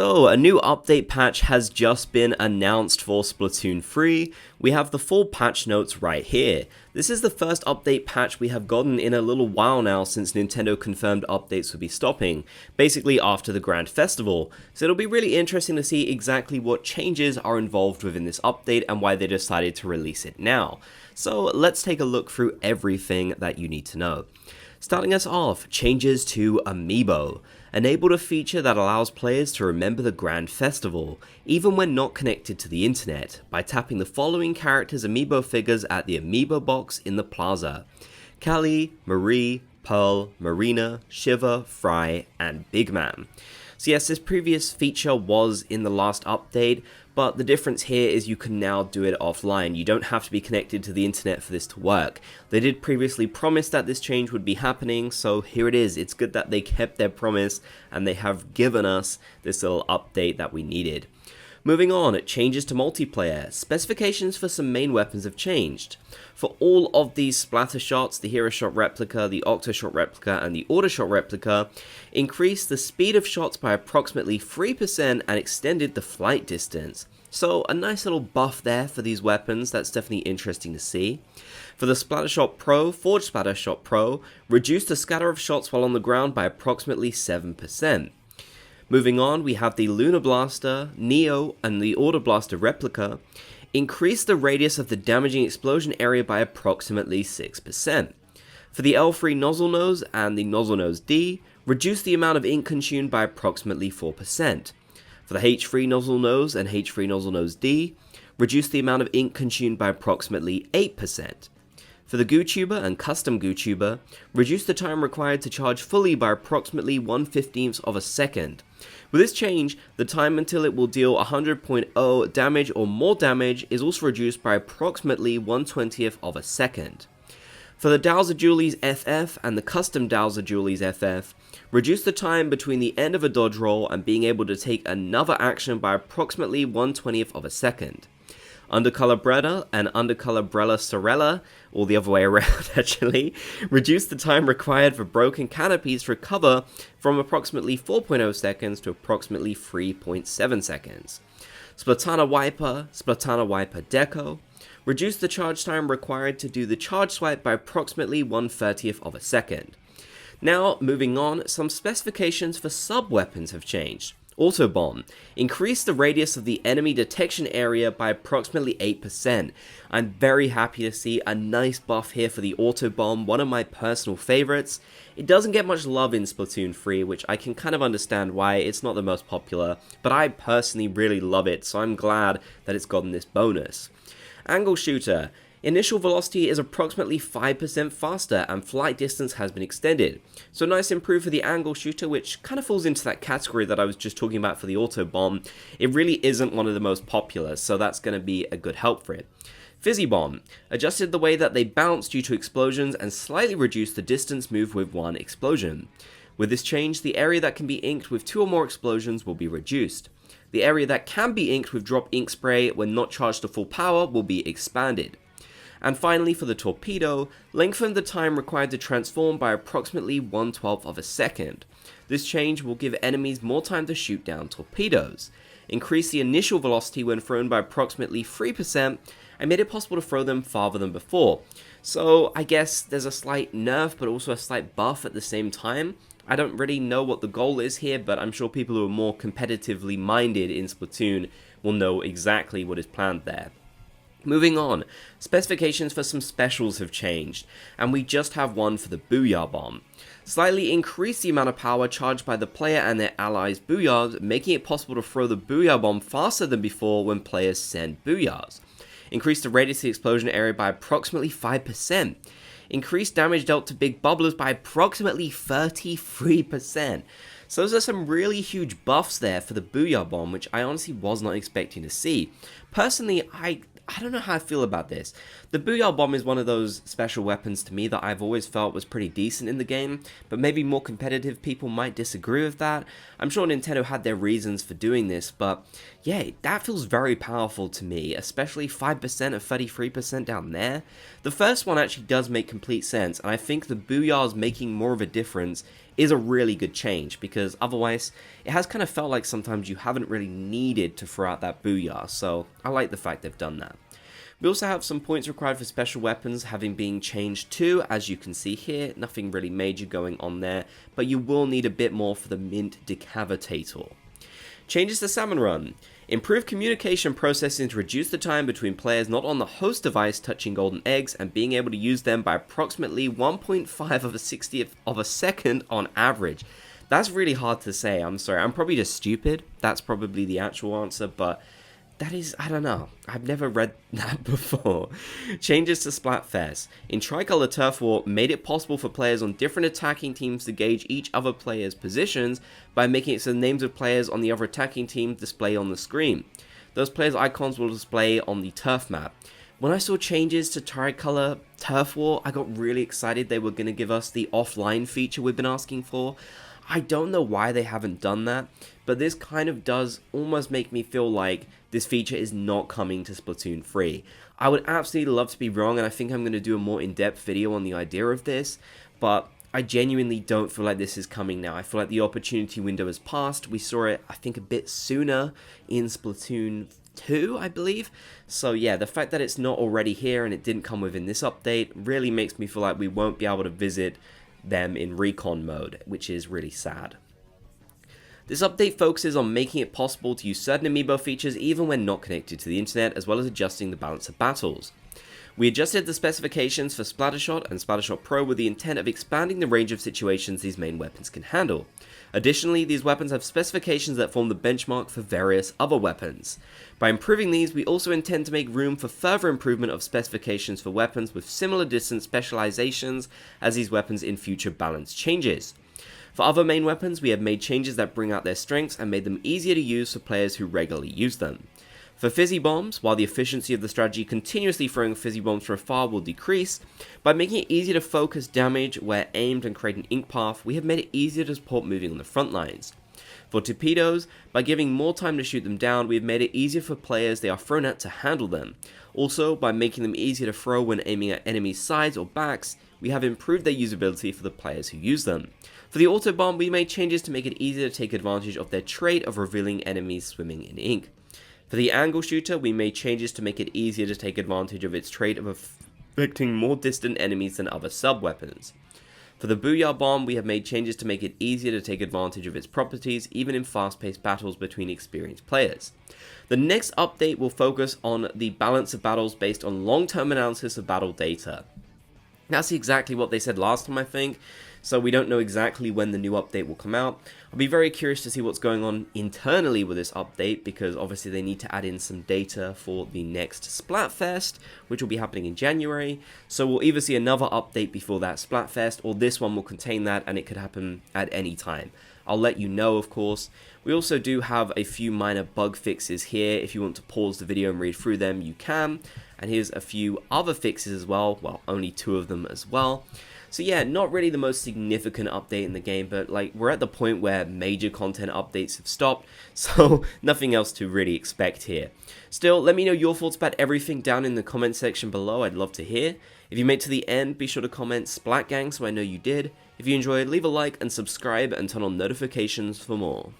So, a new update patch has just been announced for Splatoon 3. We have the full patch notes right here. This is the first update patch we have gotten in a little while now since Nintendo confirmed updates would be stopping, basically after the Grand Festival. So it'll be really interesting to see exactly what changes are involved within this update and why they decided to release it now. So let's take a look through everything that you need to know. Starting us off, changes to Amiibo. Enabled a feature that allows players to remember the Grand Festival, even when not connected to the internet, by tapping the following characters' Amiibo figures at the Amiibo box in the plaza: Callie, Marie, Pearl, Marina, Shiva, Fry, and Big Man. So yes, this previous feature was in the last update, but the difference here is you can now do it offline. You don't have to be connected to the internet for this to work. They did previously promise that this change would be happening, so here it is. It's good that they kept their promise and they have given us this little update that we needed. Moving on, changes to multiplayer. Specifications for some main weapons have changed. For all of these splatter shots, the Hero Shot Replica, the Octo Shot Replica, and the Auto Shot Replica, increased the speed of shots by approximately 3% and extended the flight distance. So a nice little buff there for these weapons, that's definitely interesting to see. For the Splattershot Pro, Forged Splattershot Pro, reduced the scatter of shots while on the ground by approximately 7%. Moving on, we have the Lunar Blaster, Neo, and the Auto Blaster Replica, increase the radius of the damaging explosion area by approximately 6%. For the L3 Nozzle Nose and the Nozzle Nose D, reduce the amount of ink consumed by approximately 4%. For the H3 Nozzle Nose and H3 Nozzle Nose D, reduce the amount of ink consumed by approximately 8%. For the GooTuber and Custom GooTuber, reduce the time required to charge fully by approximately 1/15 of a second. With this change, the time until it will deal 100.0 damage or more damage is also reduced by approximately 1/20th of a second. For the Dowser Julie's FF and the Custom Dowser Julie's FF, reduce the time between the end of a dodge roll and being able to take another action by approximately 1/20th of a second. Undercolor Brella and Undercolor Brella Sorella, or the other way around actually, reduce the time required for broken canopies to recover from approximately 4.0 seconds to approximately 3.7 seconds. Splatana Wiper Deco, reduce the charge time required to do the charge swipe by approximately 1/30th of a second. Now, moving on, some specifications for sub-weapons have changed. Auto Bomb, increase the radius of the enemy detection area by approximately 8%. I'm very happy to see a nice buff here for the Auto Bomb, one of my personal favorites. It doesn't get much love in Splatoon 3, which I can kind of understand why. It's not the most popular, but I personally really love it, so I'm glad that it's gotten this bonus. Angle Shooter, initial velocity is approximately 5% faster and flight distance has been extended. So nice improve for the Angle Shooter, which kind of falls into that category that I was just talking about for the Auto Bomb. It really isn't one of the most popular, so that's going to be a good help for it. Fizzy Bomb, adjusted the way that they bounce due to explosions and slightly reduced the distance moved with one explosion. With this change, the area that can be inked with 2 or more explosions will be reduced. The area that can be inked with drop ink spray when not charged to full power will be expanded. And finally, for the Torpedo, lengthen the time required to transform by approximately 1/12 of a second. This change will give enemies more time to shoot down torpedoes, increase the initial velocity when thrown by approximately 3%, and made it possible to throw them farther than before. So I guess there's a slight nerf, but also a slight buff at the same time. I don't really know what the goal is here, but I'm sure people who are more competitively minded in Splatoon will know exactly what is planned there. Moving on, specifications for some specials have changed, and we just have one for the Booyah Bomb. Slightly increase the amount of power charged by the player and their allies' Booyahs, making it possible to throw the Booyah Bomb faster than before when players send Booyahs. Increase the radius of the explosion area by approximately 5%. Increase damage dealt to big bubblers by approximately 33%. So those are some really huge buffs there for the Booyah Bomb, which I honestly was not expecting to see. Personally, I don't know how I feel about this. The Booyah Bomb is one of those special weapons to me that I've always felt was pretty decent in the game, but maybe more competitive people might disagree with that. I'm sure Nintendo had their reasons for doing this, but yeah, that feels very powerful to me, especially 5% of 33% down there. The first one actually does make complete sense, and I think the Booyahs making more of a difference is a really good change, because otherwise it has kind of felt like sometimes you haven't really needed to throw out that booyah, so I like the fact they've done that. We also have some points required for special weapons having been changed too, as you can see here. Nothing really major going on there, but you will need a bit more for the Mint Decavitator. Changes to Salmon Run. Improved communication processing to reduce the time between players not on the host device touching golden eggs and being able to use them by approximately 1.5 of a 60th of a second on average. That's really hard to say, I'm sorry. I'm probably just stupid. That's probably the actual answer, but that is, I don't know. I've never read that before. Changes to Splatfest. In tricolor turf war, made it possible for players on different attacking teams to gauge each other player's positions by making it so the names of players on the other attacking team display on the screen. Those players' icons will display on the turf map. When I saw changes to tricolor turf war, I got really excited they were going to give us the offline feature we've been asking for. I don't know why they haven't done that, but this kind of does almost make me feel like this feature is not coming to Splatoon 3. I would absolutely love to be wrong, and I think I'm going to do a more in-depth video on the idea of this, but I genuinely don't feel like this is coming now. I feel like the opportunity window has passed. We saw it, I think, a bit sooner in Splatoon 2, I believe. So yeah, the fact that it's not already here and it didn't come within this update really makes me feel like we won't be able to visit them in recon mode, which is really sad. This update focuses on making it possible to use certain Amiibo features even when not connected to the internet, as well as adjusting the balance of battles. We adjusted the specifications for Splattershot and Splattershot Pro with the intent of expanding the range of situations these main weapons can handle. Additionally, these weapons have specifications that form the benchmark for various other weapons. By improving these, we also intend to make room for further improvement of specifications for weapons with similar distance specializations as these weapons in future balance changes. For other main weapons, we have made changes that bring out their strengths and made them easier to use for players who regularly use them. For fizzy bombs, while the efficiency of the strategy continuously throwing fizzy bombs from afar will decrease, by making it easier to focus damage where aimed and create an ink path, we have made it easier to support moving on the front lines. For torpedoes, by giving more time to shoot them down, we have made it easier for players they are thrown at to handle them. Also, by making them easier to throw when aiming at enemies' sides or backs, we have improved their usability for the players who use them. For the auto bomb, we made changes to make it easier to take advantage of their trait of revealing enemies swimming in ink. For the angle shooter, we made changes to make it easier to take advantage of its trait of affecting more distant enemies than other sub-weapons. For the Booyah Bomb, we have made changes to make it easier to take advantage of its properties, even in fast-paced battles between experienced players. The next update will focus on the balance of battles based on long-term analysis of battle data. That's exactly what they said last time, I think, so we don't know exactly when the new update will come out. I'll be very curious to see what's going on internally with this update, because obviously they need to add in some data for the next Splatfest, which will be happening in January. So we'll either see another update before that Splatfest, or this one will contain that, and it could happen at any time. I'll let you know, of course. We also do have a few minor bug fixes here. If you want to pause the video and read through them, you can. And here's a few other fixes as well, only 2 of them as well. So yeah, not really the most significant update in the game, but like we're at the point where major content updates have stopped, so nothing else to really expect here. Still, let me know your thoughts about everything down in the comment section below. I'd love to hear. If you made it to the end, be sure to comment Splat Gang so I know you did. If you enjoyed, leave a like and subscribe and turn on notifications for more.